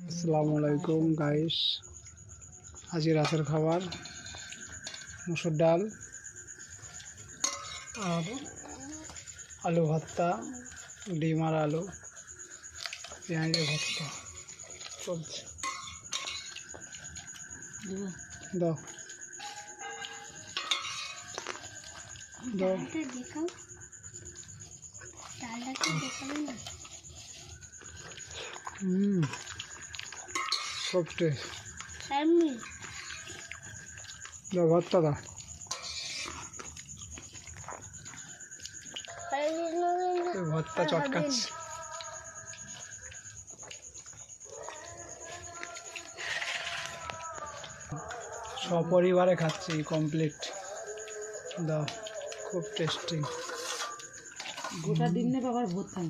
আসসালামু আলাইকুম গাইস। আজকে রাতের খাবার মসুর ডাল আর আলু ভর্তা, ডিম আর আলু পেঁয়াজের ভর্তা চলছে। দাও দাও সব টেস্ট। দাও ভর্তা দাও। ভর্তা চটকাচ্ছে। সপরিবারে খাচ্ছি, কমপ্লিট। দাও, খুব টেস্টি। গোটা দিন নেবে আবার ভর্তা।